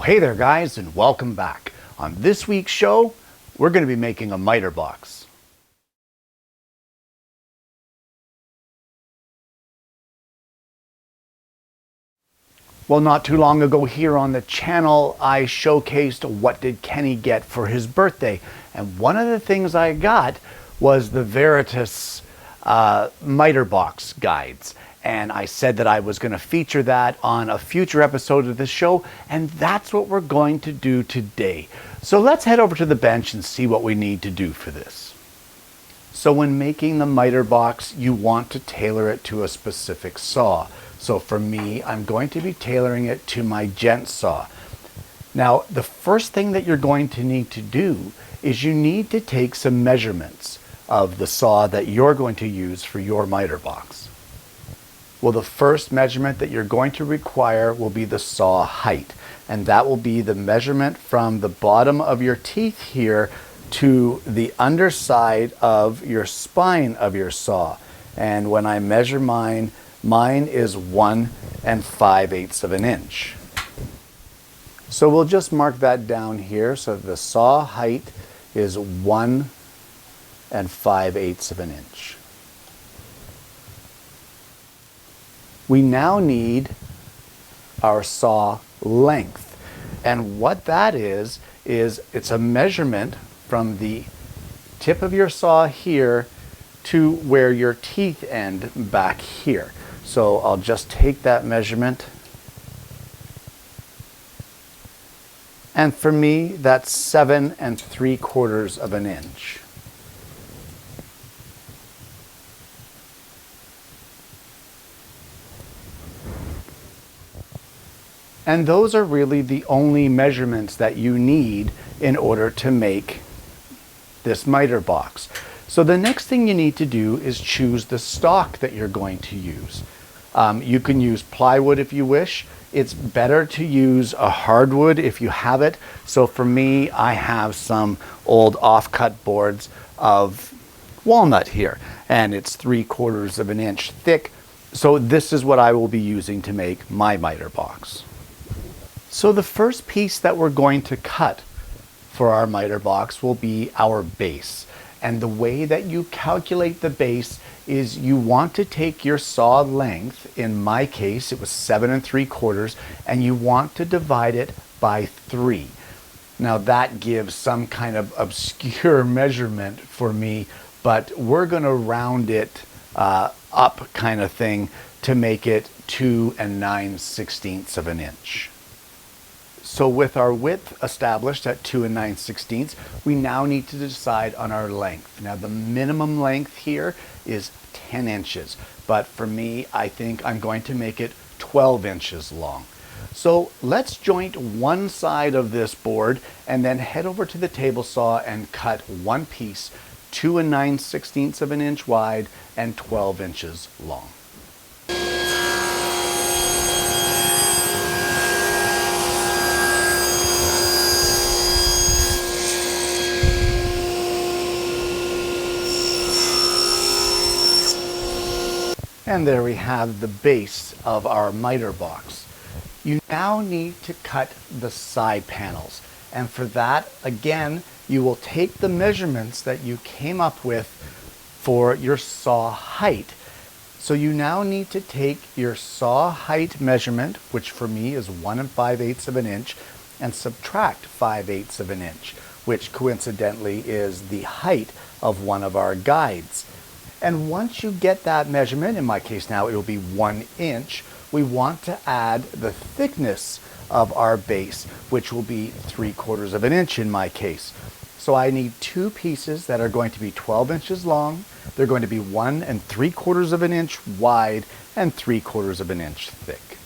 Well, hey there guys, and welcome back. On this week's show, we're going to be making a miter box. Well, not too long ago here on the channel, I showcased what did Kenny get for his birthday. And one of the things I got was the Veritas miter box guides. And I said that I was going to feature that on a future episode of the show, and that's what we're going to do today. So let's head over to the bench and see what we need to do for this. So when making the miter box, you want to tailor it to a specific saw. So for me, I'm going to be tailoring it to my gent saw. Now, the first thing that you're going to need to do is you need to take some measurements of the saw that you're going to use for your miter box. Well, the first measurement that you're going to require will be the saw height, and that will be the measurement from the bottom of your teeth here to the underside of your spine of your saw. And when I measure mine is 1 5/8 of an inch. So we'll just mark that down here. So the saw height is 1 5/8 of an inch. We now need our saw length. And what that is it's a measurement from the tip of your saw here to where your teeth end back here. So I'll just take that measurement. And for me, that's 7 3/4 of an inch. And those are really the only measurements that you need in order to make this miter box. So the next thing you need to do is choose the stock that you're going to use. You can use plywood if you wish. It's better to use a hardwood if you have it. So for me, I have some old offcut boards of walnut here, and it's 3/4 of an inch thick. So this is what I will be using to make my miter box. So the first piece that we're going to cut for our miter box will be our base. And the way that you calculate the base is you want to take your saw length, in my case it was 7 3/4, and you want to divide it by 3. Now that gives some kind of obscure measurement for me, but we're going to round it up kind of thing to make it 2 9/16 of an inch. So with our width established at 2 9/16, we now need to decide on our length. Now the minimum length here is 10 inches, but for me, I think I'm going to make it 12 inches long. So let's joint one side of this board and then head over to the table saw and cut one piece 2 9/16 of an inch wide and 12 inches long. And there we have the base of our miter box. You now need to cut the side panels. And for that, again, you will take the measurements that you came up with for your saw height. So you now need to take your saw height measurement, which for me is 1 5/8 of an inch, and subtract 5/8 of an inch, which coincidentally is the height of one of our guides. And once you get that measurement, in my case now it will be 1 inch, we want to add the thickness of our base, which will be 3/4 of an inch in my case. So I need two pieces that are going to be 12 inches long. They're going to be 1 3/4 of an inch wide and 3/4 of an inch thick.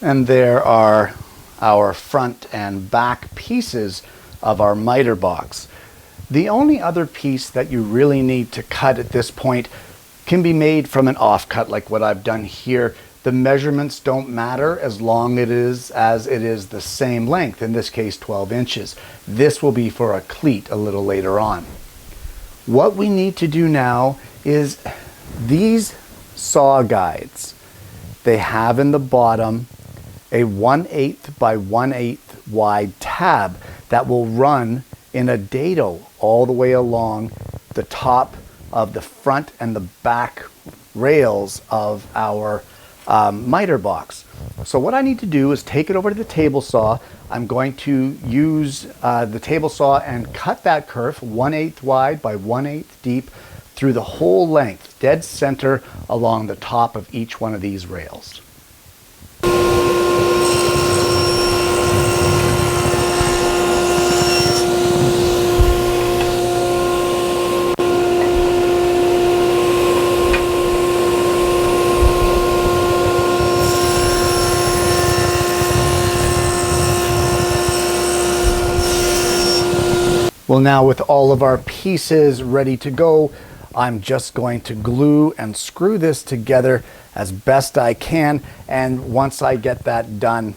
And there are our front and back pieces of our miter box. The only other piece that you really need to cut at this point can be made from an offcut like what I've done here. The measurements don't matter as long as it is the same length, in this case 12 inches. This will be for a cleat a little later on. What we need to do now is these saw guides. They have in the bottom a 1/8 by 1/8 wide tab that will run in a dado all the way along the top of the front and the back rails of our miter box. So what I need to do is take it over to the table saw. I'm going to use the table saw and cut that kerf 1/8 wide by 1/8 deep through the whole length, dead center along the top of each one of these rails. Well, now with all of our pieces ready to go, I'm just going to glue and screw this together as best I can. And once I get that done,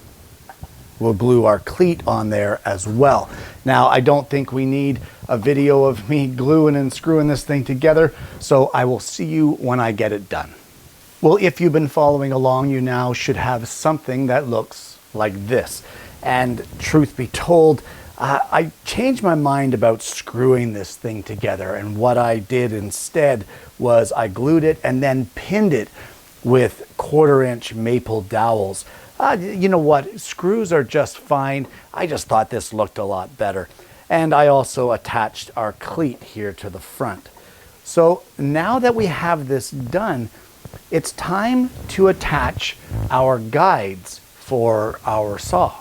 we'll glue our cleat on there as well. Now, I don't think we need a video of me gluing and screwing this thing together, so I will see you when I get it done. Well, if you've been following along, you now should have something that looks like this. And truth be told, I changed my mind about screwing this thing together, and what I did instead was I glued it and then pinned it with 1/4-inch maple dowels. You know what? Screws are just fine. I just thought this looked a lot better. And I also attached our cleat here to the front. So now that we have this done, it's time to attach our guides for our saw.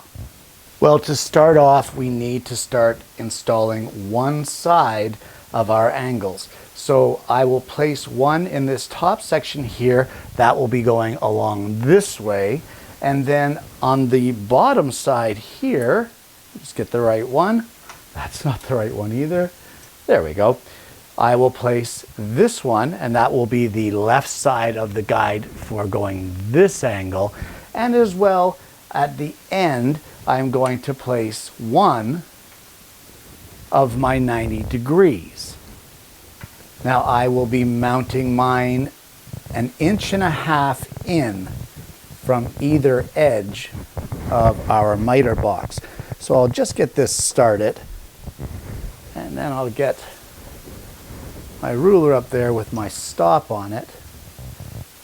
Well, to start off, we need to start installing one side of our angles. So I will place one in this top section here. That will be going along this way. And then on the bottom side here, let's get the right one. That's not the right one either. There we go. I will place this one, and that will be the left side of the guide for going this angle. And as well, at the end, I'm going to place one of my 90 degrees. Now I will be mounting mine 1.5 inches in from either edge of our miter box. So I'll just get this started, and then I'll get my ruler up there with my stop on it.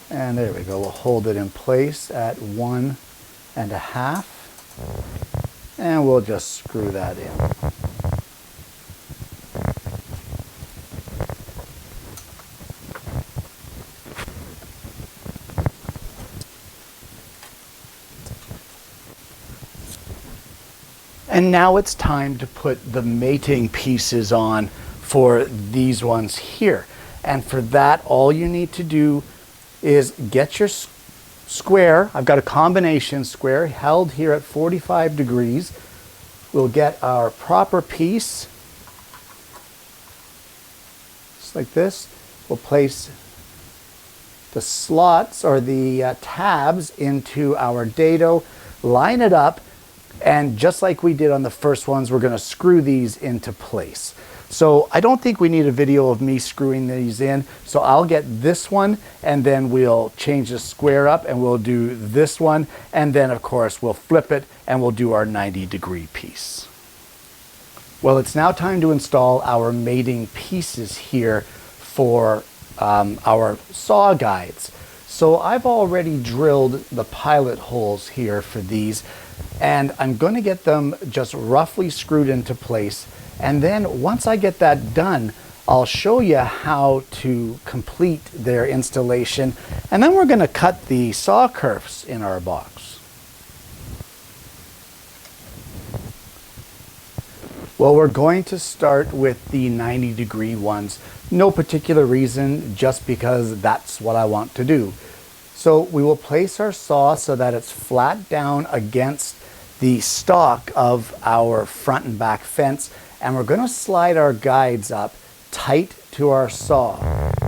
And there we go, we'll hold it in place at 1.5. And we'll just screw that in. And now it's time to put the mating pieces on for these ones here. And for that, all you need to do is get your square. I've got a combination square held here at 45 degrees. We'll get our proper piece, just like this. We'll place the slots or the tabs into our dado, line it up, and just like we did on the first ones, we're going to screw these into place. So I don't think we need a video of me screwing these in. So I'll get this one, and then we'll change the square up, and we'll do this one. And then of course we'll flip it and we'll do our 90-degree piece. Well, it's now time to install our mating pieces here for our saw guides. So I've already drilled the pilot holes here for these, and I'm going to get them just roughly screwed into place. And then once I get that done, I'll show you how to complete their installation. And then we're going to cut the saw kerfs in our box. Well, we're going to start with the 90-degree ones. No particular reason, just because that's what I want to do. So we will place our saw so that it's flat down against the stock of our front and back fence. And we're going to slide our guides up tight to our saw.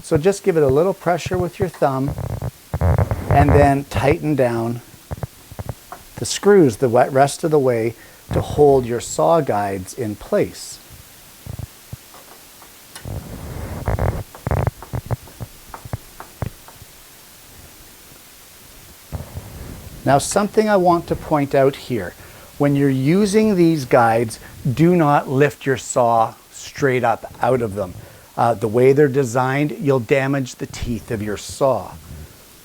So just give it a little pressure with your thumb and then tighten down the screws the rest of the way to hold your saw guides in place. Now, something I want to point out here. When you're using these guides, do not lift your saw straight up out of them. The way they're designed, you'll damage the teeth of your saw.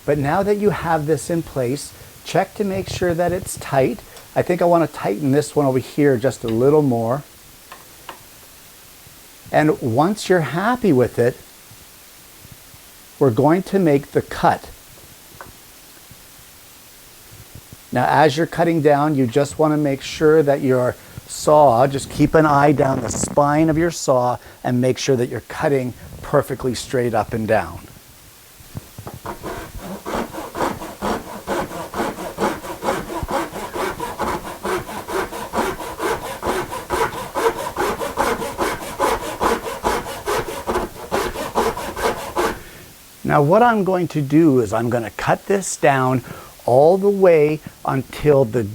But now that you have this in place, check to make sure that it's tight. I think I want to tighten this one over here just a little more. And once you're happy with it, we're going to make the cut. Now, as you're cutting down, you just want to make sure that your saw, just keep an eye down the spine of your saw and make sure that you're cutting perfectly straight up and down. Now, what I'm going to do is I'm going to cut this down all the way until the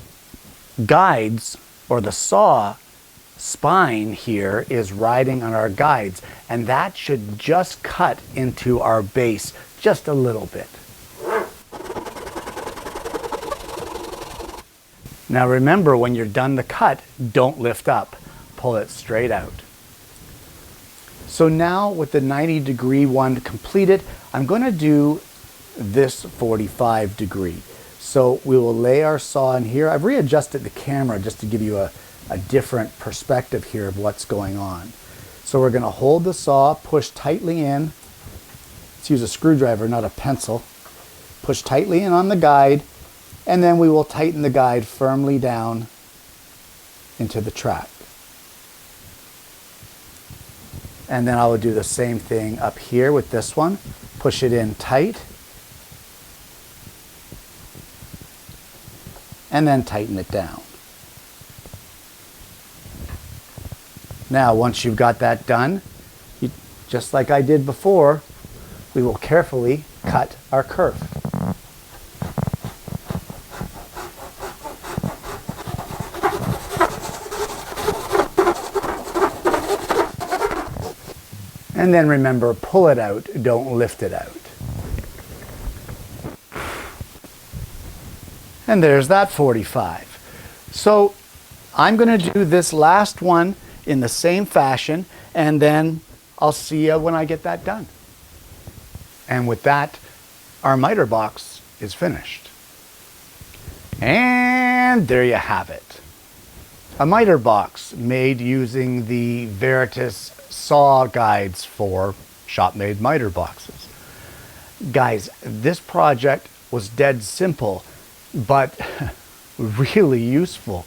guides or the saw spine here is riding on our guides, and that should just cut into our base just a little bit. Now remember, when you're done the cut, don't lift up, pull it straight out. So now with the 90-degree one completed, I'm going to do this 45 degree. So we will lay our saw in here. I've readjusted the camera just to give you a different perspective here of what's going on. So we're going to hold the saw, push tightly in. Let's use a screwdriver, not a pencil. Push tightly in on the guide, and then we will tighten the guide firmly down into the track. And then I will do the same thing up here with this one. Push it in tight. And then tighten it down. Now, once you've got that done, just like I did before, we will carefully cut our kerf. And then remember, pull it out, don't lift it out. And there's that 45. So I'm going to do this last one in the same fashion, and then I'll see you when I get that done. And with that, our miter box is finished. And there you have it. A miter box made using the Veritas saw guides for shop-made miter boxes. Guys, this project was dead simple, but really useful.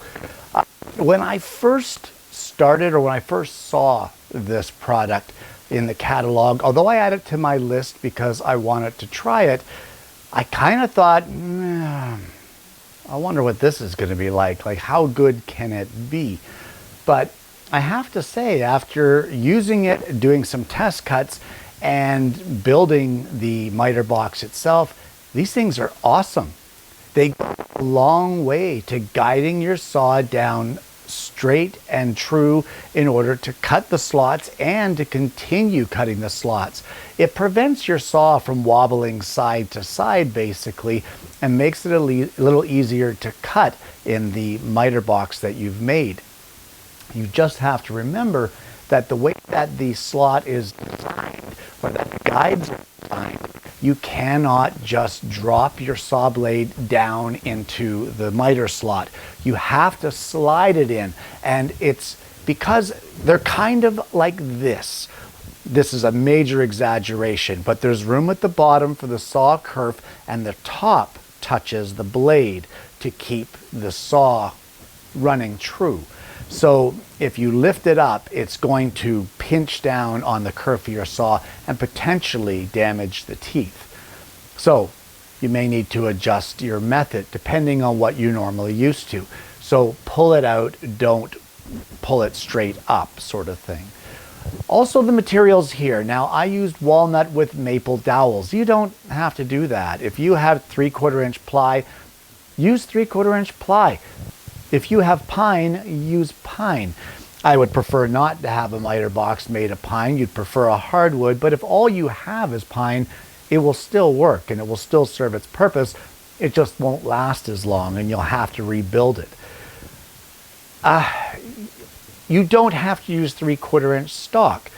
When I first started, or when I first saw this product in the catalog, although I added it to my list because I wanted to try it, I kind of thought, I wonder what this is going to be like how good can it be? But I have to say, after using it, doing some test cuts, and building the miter box itself, these things are awesome. They go a long way to guiding your saw down straight and true in order to cut the slots and to continue cutting the slots. It prevents your saw from wobbling side to side, basically, and makes it a little easier to cut in the miter box that you've made. You just have to remember that the way that the slot is designed, or that the guides are designed, you cannot just drop your saw blade down into the miter slot. You have to slide it in, and it's because they're kind of like this. This is a major exaggeration, but there's room at the bottom for the saw kerf, and the top touches the blade to keep the saw running true. So if you lift it up, it's going to pinch down on the kerf of your saw and potentially damage the teeth. So you may need to adjust your method depending on what you're normally used to. So pull it out, don't pull it straight up, sort of thing. Also the materials here. Now I used walnut with maple dowels. You don't have to do that. If you have 3/4 inch ply, use 3/4 inch ply. If you have pine, use pine. I would prefer not to have a miter box made of pine. You'd prefer a hardwood, but if all you have is pine, it will still work and it will still serve its purpose. It just won't last as long and you'll have to rebuild it. You don't have to use 3/4 inch stock.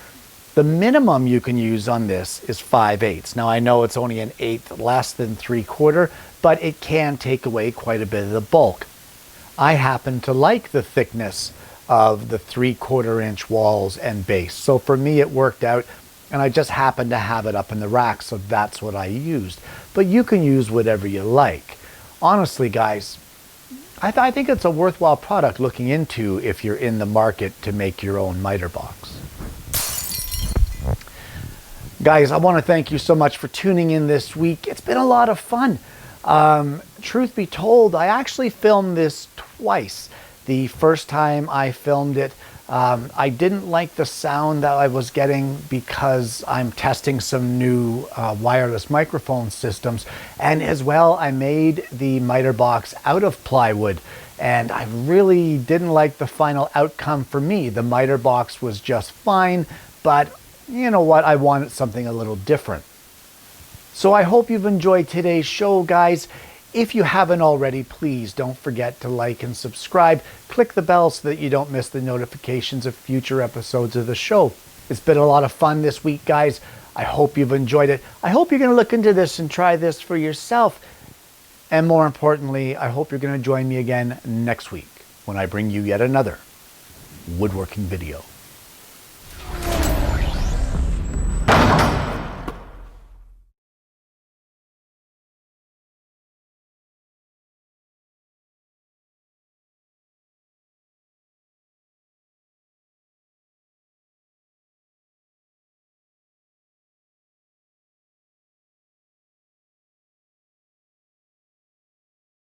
The minimum you can use on this is 5/8. Now I know it's only an eighth less than 3/4, but it can take away quite a bit of the bulk. I happen to like the thickness of the 3/4 inch walls and base. So for me it worked out, and I just happened to have it up in the rack, so that's what I used. But you can use whatever you like. Honestly guys, I think it's a worthwhile product looking into if you're in the market to make your own miter box. Guys, I want to thank you so much for tuning in this week. It's been a lot of fun. Truth be told, I actually filmed this twice. The first time I filmed it, I didn't like the sound that I was getting because I'm testing some new wireless microphone systems, and as well I made the miter box out of plywood, and I really didn't like the final outcome for me. The miter box was just fine, but you know what, I wanted something a little different. So I hope you've enjoyed today's show, guys. If you haven't already, please don't forget to like and subscribe. Click the bell so that you don't miss the notifications of future episodes of the show. It's been a lot of fun this week, guys. I hope you've enjoyed it. I hope you're going to look into this and try this for yourself. And more importantly, I hope you're going to join me again next week when I bring you yet another woodworking video.